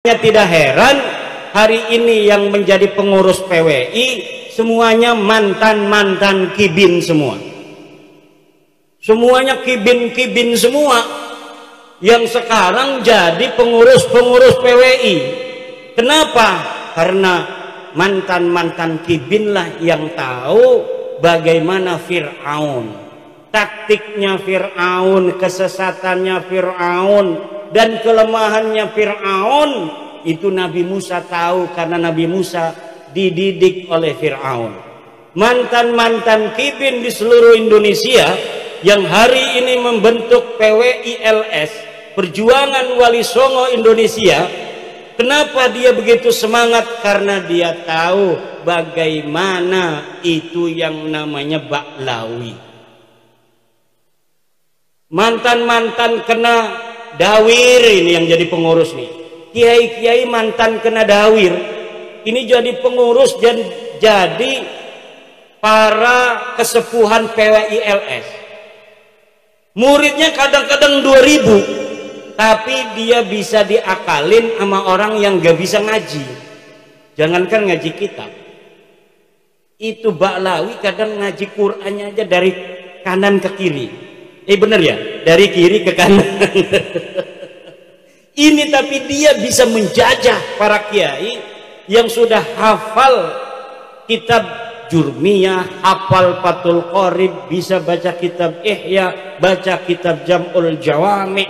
Tidak heran hari ini yang menjadi pengurus PWI semuanya mantan-mantan kibin semua. Semuanya kibin-kibin semua yang sekarang jadi pengurus-pengurus PWI. Kenapa? Karena mantan-mantan kibinlah yang tahu bagaimana Fir'aun, taktiknya Fir'aun, kesesatannya Fir'aun, dan kelemahannya Fir'aun. Itu Nabi Musa tahu karena Nabi Musa dididik oleh Fir'aun. Mantan-mantan kibin di seluruh Indonesia yang hari ini membentuk PWILS, Perjuangan Wali Songo Indonesia. Kenapa dia begitu semangat? Karena dia tahu bagaimana itu yang namanya Ba'lawi. Mantan-mantan kena dawir ini yang jadi pengurus nih. Kiai-kiai mantan kena dawir ini jadi pengurus dan jadi para kesepuhan PWILS. Muridnya kadang-kadang 2000, tapi dia bisa diakalin sama orang yang gak bisa ngaji. Jangankan ngaji kitab, itu Ba'lawi kadang ngaji Qur'annya aja dari kanan ke kiri. Bener ya, dari kiri ke kanan. Ini tapi dia bisa menjajah para kiai yang sudah hafal kitab Jurmiyah, hafal Fathul Qorib, bisa baca kitab Ihya, baca kitab Jam'ul Jawami,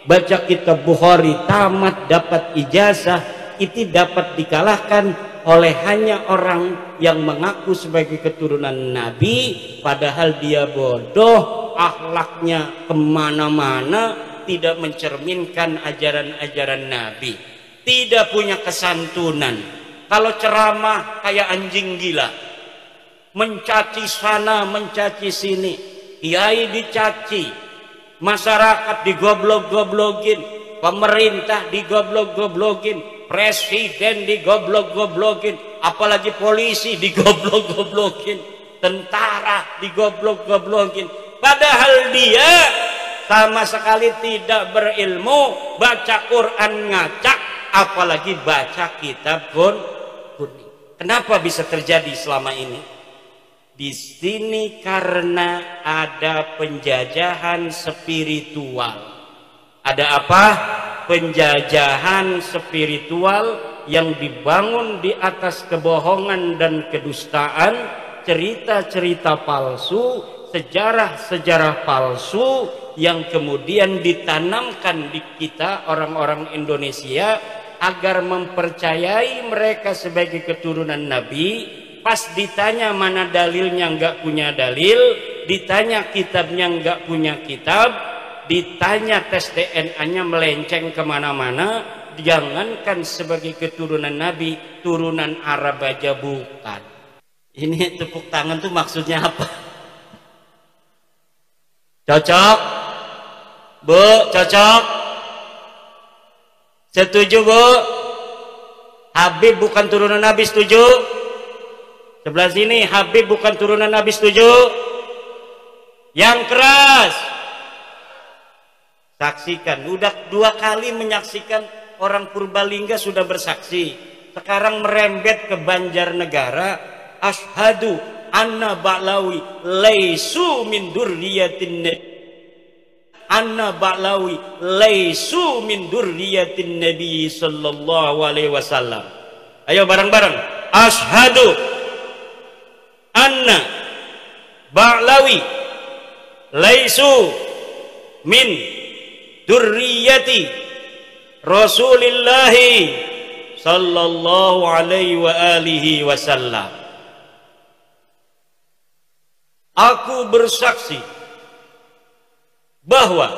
baca kitab Bukhari tamat, dapat ijazah. Itu dapat dikalahkan oleh hanya orang yang mengaku sebagai keturunan Nabi, padahal dia bodoh, akhlaknya kemana-mana, tidak mencerminkan ajaran-ajaran Nabi, tidak punya kesantunan. Kalau ceramah kayak anjing gila, mencaci sana, mencaci sini, kiai dicaci, masyarakat digoblok-goblokin, pemerintah digoblok-goblokin, presiden digoblok-goblokin, apalagi polisi digoblok-goblokin, tentara digoblok-goblokin, padahal dia sama sekali tidak berilmu, baca Quran ngacak, apalagi baca kitab kuning. Kenapa bisa terjadi selama ini? Di sini karena ada penjajahan spiritual. Ada apa? Penjajahan spiritual yang dibangun di atas kebohongan dan kedustaan, cerita-cerita palsu, sejarah-sejarah palsu yang kemudian ditanamkan di kita orang-orang Indonesia agar mempercayai mereka sebagai keturunan Nabi. Pas ditanya mana dalilnya nggak punya dalil, ditanya kitabnya nggak punya kitab, ditanya tes DNA-nya melenceng kemana-mana. Jangankan sebagai keturunan Nabi, turunan Arab aja bukan. Ini tepuk tangan tuh maksudnya apa? Cocok? Bu, cocok? Setuju Bu? Habib bukan turunan Nabi, setuju? Sebelah sini Habib bukan turunan Nabi, setuju? Yang keras saksikan. Udah 2 kali menyaksikan, orang Purbalingga sudah bersaksi, sekarang merembet ke Banjarnegara. Asyhadu anna Ba'lawi laisu min durriyatin nabi, anna Ba'lawi laisu min durriyatin nabi sallallahu alaihi wasallam. Ayo bareng-bareng, asyhadu anna Ba'lawi laisu min durriyati Rasulillahi sallallahu alaihi wa alihi wasallam. Aku bersaksi bahwa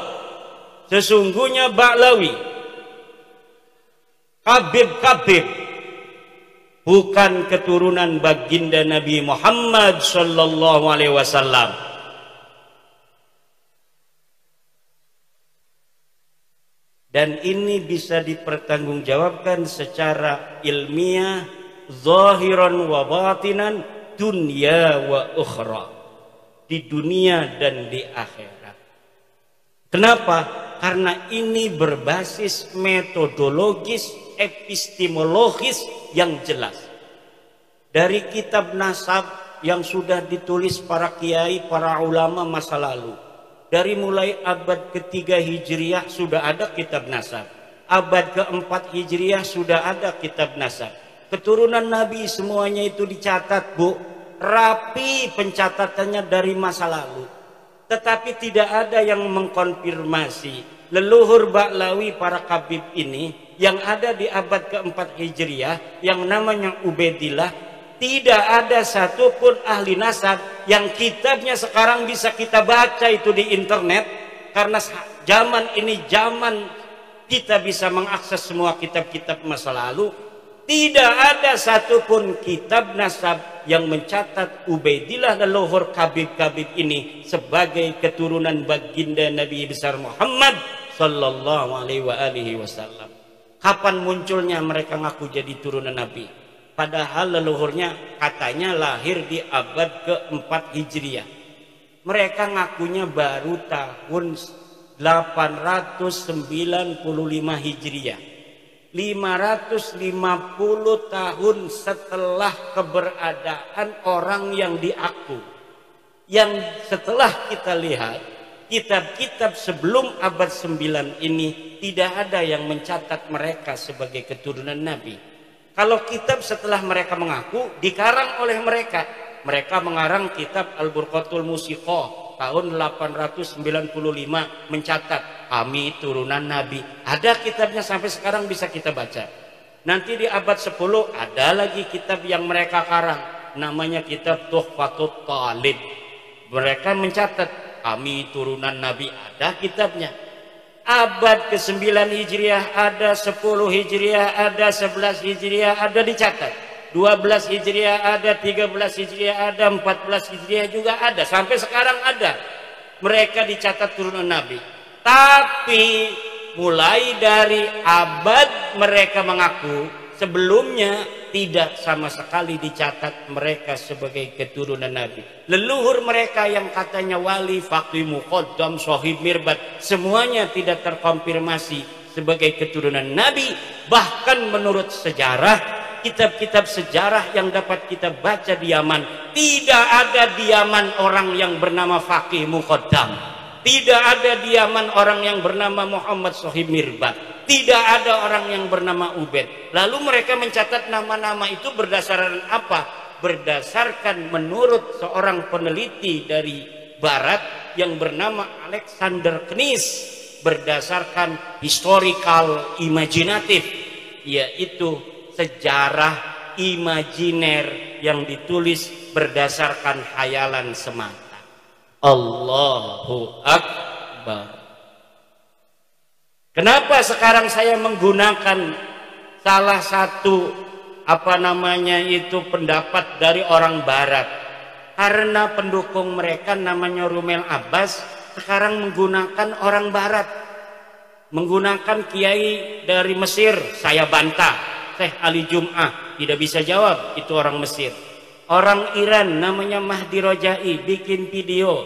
sesungguhnya Ba'lawi, Habib-Habib, bukan keturunan baginda Nabi Muhammad sallallahu alaihi wasallam. Dan ini bisa dipertanggungjawabkan secara ilmiah, zahiran wa batinan, dunya wa ukhra, di dunia dan di akhirat. Kenapa? Karena ini berbasis metodologis epistemologis yang jelas. Dari kitab nasab yang sudah ditulis para kiai, para ulama masa lalu. Dari mulai abad ketiga Hijriah sudah ada kitab nasab. Abad keempat Hijriah sudah ada kitab nasab. Keturunan Nabi semuanya itu dicatat, Bu. Rapi pencatatannya dari masa lalu. Tetapi tidak ada yang mengkonfirmasi leluhur Ba'lawi para kabib ini yang ada di abad keempat Hijriah yang namanya Ubaidillah. Tidak ada satupun ahli nasab yang kitabnya sekarang bisa kita baca itu di internet, karena zaman ini zaman kita bisa mengakses semua kitab-kitab masa lalu. Tidak ada satupun kitab nasab yang mencatat Ubaidillah leluhur kabib-kabib ini sebagai keturunan baginda Nabi besar Muhammad sallallahu alaihi wasallam. Kapan munculnya mereka ngaku jadi turunan Nabi? Padahal leluhurnya katanya lahir di abad keempat Hijriah. Mereka ngakunya baru tahun 895 Hijriah. 550 tahun setelah keberadaan orang yang diaku. Yang setelah kita lihat kitab-kitab sebelum abad 9 ini tidak ada yang mencatat mereka sebagai keturunan Nabi. Kalau kitab setelah mereka mengaku dikarang oleh mereka. Mereka mengarang kitab Al-Burqatul Musiqah tahun 895 mencatat kami turunan Nabi. Ada kitabnya sampai sekarang bisa kita baca. Nanti di abad 10 ada lagi kitab yang mereka karang, namanya kitab Tuhfatut Talib. Mereka mencatat kami turunan Nabi, ada kitabnya. Abad ke-9 Hijriah ada, 10 Hijriah ada, 11 Hijriah ada dicatat. 12 Hijriah ada, 13 Hijriah ada, 14 Hijriah juga ada. Sampai sekarang ada. Mereka dicatat turunan Nabi. Tapi mulai dari abad mereka mengaku, sebelumnya tidak sama sekali dicatat mereka sebagai keturunan Nabi. Leluhur mereka yang katanya wali, faqih, muqaddam, sahib, mirbat, semuanya tidak terkonfirmasi sebagai keturunan Nabi. Bahkan menurut sejarah, kitab-kitab sejarah yang dapat kita baca di Yaman, tidak ada di Yaman orang yang bernama faqih muqaddam. Tidak ada di Yaman orang yang bernama Muhammad Sahib Mirbat. Tidak ada orang yang bernama Ubaid. Lalu mereka mencatat nama-nama itu berdasarkan apa? Berdasarkan menurut seorang peneliti dari Barat yang bernama Alexander Knies, berdasarkan historical imaginatif, yaitu sejarah imajiner yang ditulis berdasarkan khayalan semata. Allahu Akbar. Kenapa sekarang saya menggunakan salah satu pendapat dari orang Barat? Karena pendukung mereka namanya Rumel Abbas sekarang menggunakan orang Barat, menggunakan kiai dari Mesir. Saya bantah, Syekh Ali Jum'ah tidak bisa jawab, itu orang Mesir. Orang Iran namanya Mahdi Rojai bikin video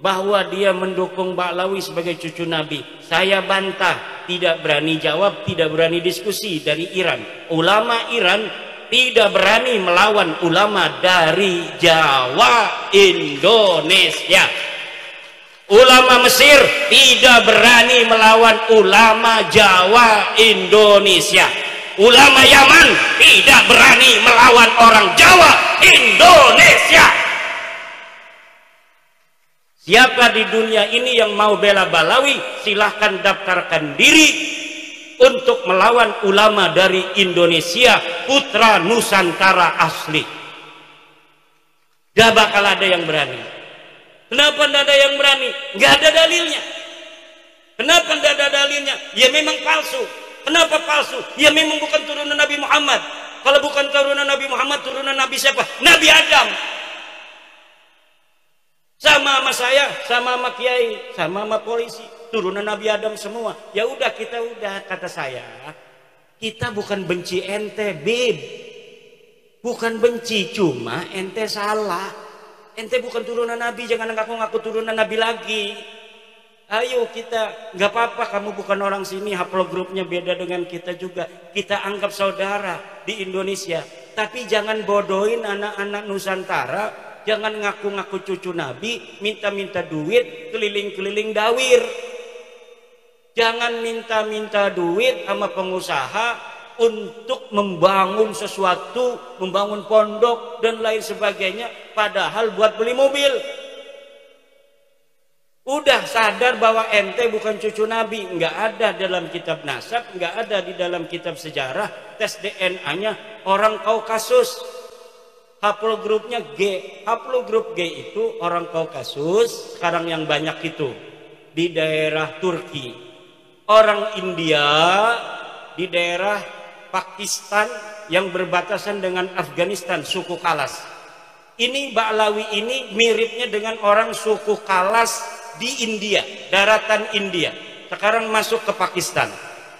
bahwa dia mendukung Ba'lawi sebagai cucu Nabi. Saya bantah, tidak berani jawab, tidak berani diskusi dari Iran. Ulama Iran tidak berani melawan ulama dari Jawa, Indonesia. Ulama Mesir tidak berani melawan ulama Jawa, Indonesia. Ulama Yaman tidak berani melawan orang Jawa, Indonesia. Siapa di dunia ini yang mau bela Ba'lawi, silahkan daftarkan diri untuk melawan ulama dari Indonesia, putra Nusantara asli. Gak bakal ada yang berani. Kenapa tidak ada yang berani? Gak ada dalilnya. Kenapa tidak ada dalilnya? Ya memang palsu. Kenapa palsu? Ya memang bukan turunan Nabi Muhammad. Kalau bukan turunan Nabi Muhammad, turunan Nabi siapa? Nabi Adam. Sama saya, sama kiai, sama polisi, turunan Nabi Adam semua. Ya udah, kita udah, kata saya, kita bukan benci ente, Bib. Bukan benci, cuma ente salah. Ente bukan turunan Nabi, jangan ngaku-ngaku turunan Nabi lagi. Ayo kita, nggak apa-apa kamu bukan orang sini, haplogrupnya beda dengan kita juga. Kita anggap saudara di Indonesia. Tapi jangan bodohin anak-anak Nusantara, jangan ngaku-ngaku cucu Nabi, minta-minta duit, keliling-keliling dawir. Jangan minta-minta duit sama pengusaha untuk membangun sesuatu, membangun pondok dan lain sebagainya, padahal buat beli mobil. Udah sadar bahwa ente bukan cucu Nabi, nggak ada dalam kitab nasab, nggak ada di dalam kitab sejarah, tes DNA-nya orang Kaukasus. Haplogrupnya G, haplogrup G itu orang Kaukasus, sekarang yang banyak itu di daerah Turki, orang India di daerah Pakistan yang berbatasan dengan Afghanistan, suku Kalas. Ini Ba'lawi ini miripnya dengan orang suku Kalas di India, daratan India. Sekarang masuk ke Pakistan.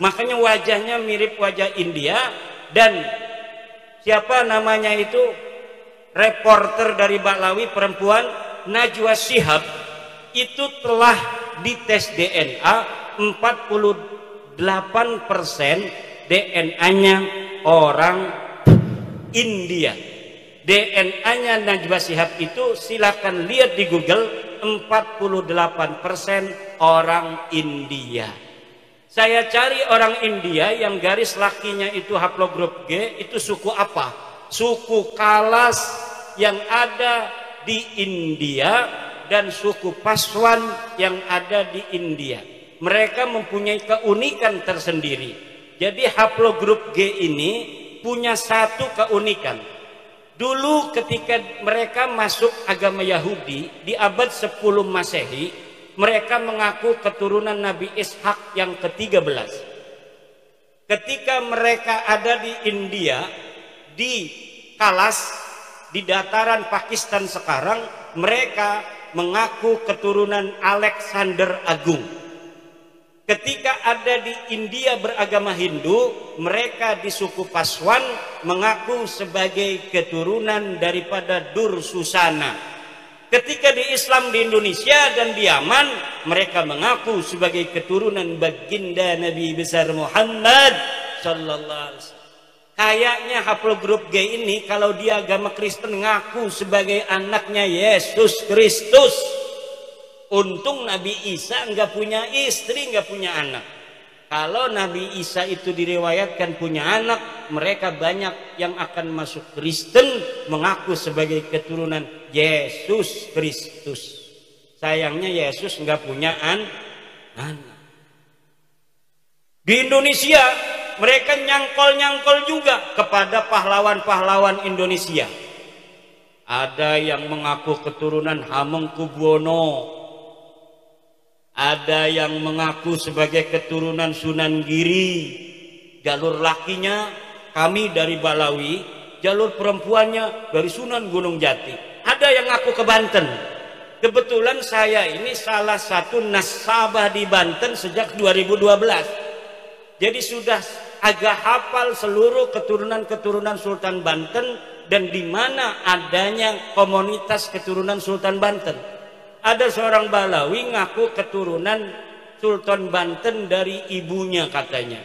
Makanya wajahnya mirip wajah India. Dan siapa namanya itu? Reporter dari Ba'lawi perempuan, Najwa Shihab, itu telah dites DNA 48% DNA-nya orang India. DNA-nya Najwa Shihab itu silakan lihat di Google, 48% orang India. Saya cari orang India yang garis lakinya itu haplogrup G, itu suku apa? Suku Kalas yang ada di India dan suku Paswan yang ada di India. Mereka mempunyai keunikan tersendiri. Jadi haplogrup G ini punya satu keunikan. Dulu ketika mereka masuk agama Yahudi di abad 10 Masehi, mereka mengaku keturunan Nabi Ishak yang ke-13. Ketika mereka ada di India, di Kalas, di dataran Pakistan sekarang, mereka mengaku keturunan Alexander Agung. Ketika ada di India beragama Hindu, mereka di suku Paswan mengaku sebagai keturunan daripada Dursusana. Ketika di Islam di Indonesia dan di Yaman, mereka mengaku sebagai keturunan baginda Nabi besar Muhammad sallallahu alaihi wasallam. Kayaknya haplogrup G ini kalau dia agama Kristen ngaku sebagai anaknya Yesus Kristus. Untung Nabi Isa nggak punya istri, nggak punya anak. Kalau Nabi Isa itu diriwayatkan punya anak, mereka banyak yang akan masuk Kristen mengaku sebagai keturunan Yesus Kristus. Sayangnya Yesus nggak punya anak. Di Indonesia mereka nyangkol-nyangkol juga kepada pahlawan-pahlawan Indonesia. Ada yang mengaku keturunan Hamengkubuwono. Ada yang mengaku sebagai keturunan Sunan Giri. Jalur lakinya kami dari Ba'lawi, jalur perempuannya dari Sunan Gunung Jati. Ada yang ngaku ke Banten. Kebetulan saya ini salah satu nasabah di Banten sejak 2012. Jadi sudah agak hafal seluruh keturunan-keturunan Sultan Banten dan di mana adanya komunitas keturunan Sultan Banten. Ada seorang Ba'lawi ngaku keturunan Sultan Banten dari ibunya katanya.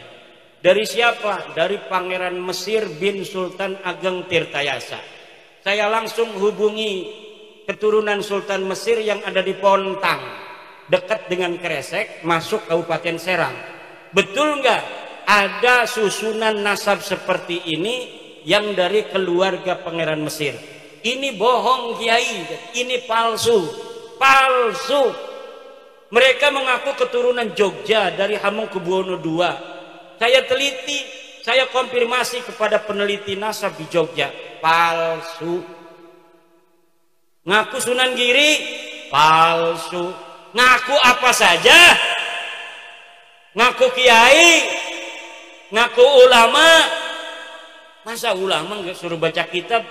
Dari siapa? Dari Pangeran Mesir bin Sultan Ageng Tirtayasa. Saya langsung hubungi keturunan Sultan Mesir yang ada di Pontang, dekat dengan Kresek, masuk Kabupaten Serang. Betul nggak ada susunan nasab seperti ini yang dari keluarga Pangeran Mesir? Ini bohong Kiai, ini palsu. Palsu. Mereka mengaku keturunan Jogja dari Hamengkubuwono II. Saya teliti, saya konfirmasi kepada peneliti nasab di Jogja, palsu. Ngaku Sunan Giri, palsu. Ngaku apa saja, ngaku kiai, ngaku ulama. Masa ulama nggak suruh baca kitab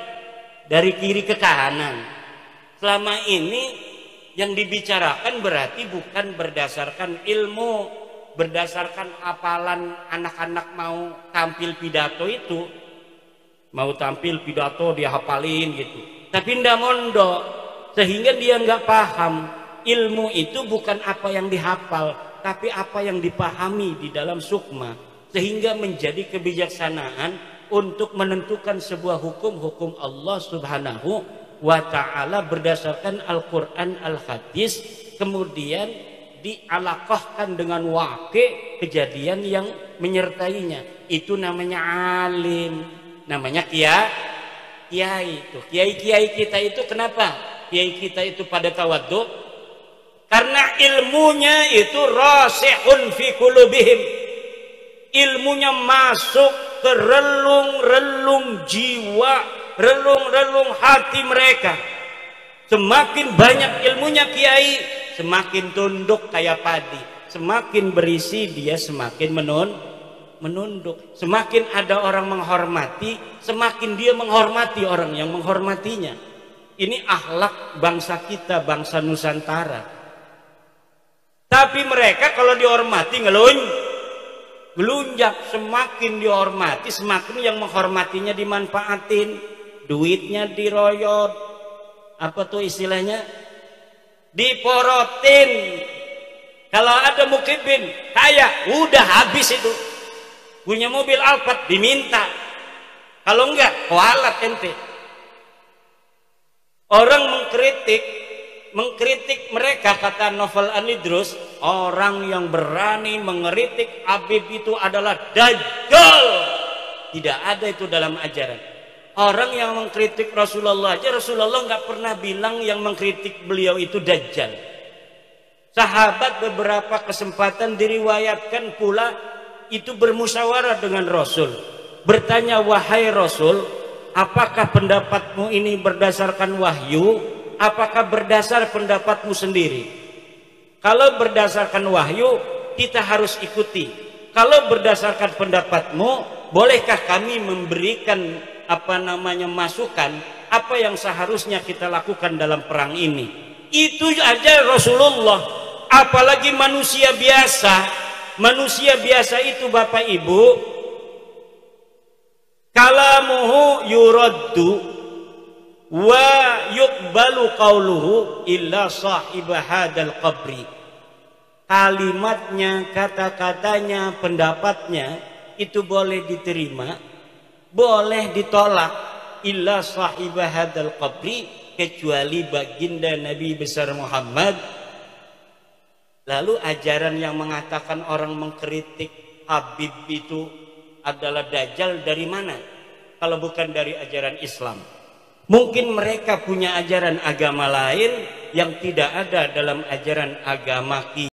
dari kiri ke kanan? Selama ini yang dibicarakan berarti bukan berdasarkan ilmu, berdasarkan hafalan anak-anak mau tampil pidato itu. Mau tampil pidato dia hafalin gitu. Tapi ndak mondok, sehingga dia nggak paham. ilmu itu bukan apa yang dihafal, tapi apa yang dipahami di dalam sukma, sehingga menjadi kebijaksanaan untuk menentukan sebuah hukum Allah Subhanahu wa ta'ala berdasarkan Al-Quran Al-Hadis, kemudian dialaqahkan dengan waqi' kejadian yang menyertainya. Itu namanya alim, namanya kiai. Itu kiai kita itu kenapa kiai kita itu pada tawadhu? Karena ilmunya itu rasihun fi qulubihim, ilmunya masuk ke relung-relung jiwa, relung-relung hati mereka. Semakin banyak ilmunya kiai, semakin tunduk kayak padi. Semakin berisi dia semakin menunduk. Semakin ada orang menghormati, semakin dia menghormati orang yang menghormatinya. Ini akhlak bangsa kita, bangsa Nusantara. Tapi mereka kalau dihormati ngelunjak. Semakin dihormati, semakin yang menghormatinya dimanfaatin, duitnya diroyot, apa tuh istilahnya, diporotin. Kalau ada mukibin kaya, udah habis itu. Punya mobil Alphard diminta, kalau enggak kualat ente. Orang mengkritik mereka, kata Novel Anidrus, orang yang berani mengkritik Habib itu adalah dajjal. Tidak ada itu dalam ajaran. Orang yang mengkritik Rasulullah aja, Rasulullah nggak pernah bilang yang mengkritik beliau itu dajjal. Sahabat beberapa kesempatan diriwayatkan pula itu bermusyawarah dengan Rasul, bertanya, wahai Rasul, apakah pendapatmu ini berdasarkan wahyu, apakah berdasar pendapatmu sendiri? Kalau berdasarkan wahyu, kita harus ikuti. Kalau berdasarkan pendapatmu, bolehkah kami memberikan masukan apa yang seharusnya kita lakukan dalam perang ini? Itu aja Rasulullah, apalagi manusia biasa. Manusia biasa itu Bapak Ibu, kalamuhu yuraddu wa yuqbalu qauluhu illa sahiba hadal qabri. Kalimatnya, kata-katanya, pendapatnya itu boleh diterima, boleh ditolak, illa sahiba hadal qabri, kecuali baginda Nabi besar Muhammad. Lalu ajaran yang mengatakan orang mengkritik Habib itu adalah dajjal dari mana? Kalau bukan dari ajaran Islam. Mungkin mereka punya ajaran agama lain yang tidak ada dalam ajaran agama kita.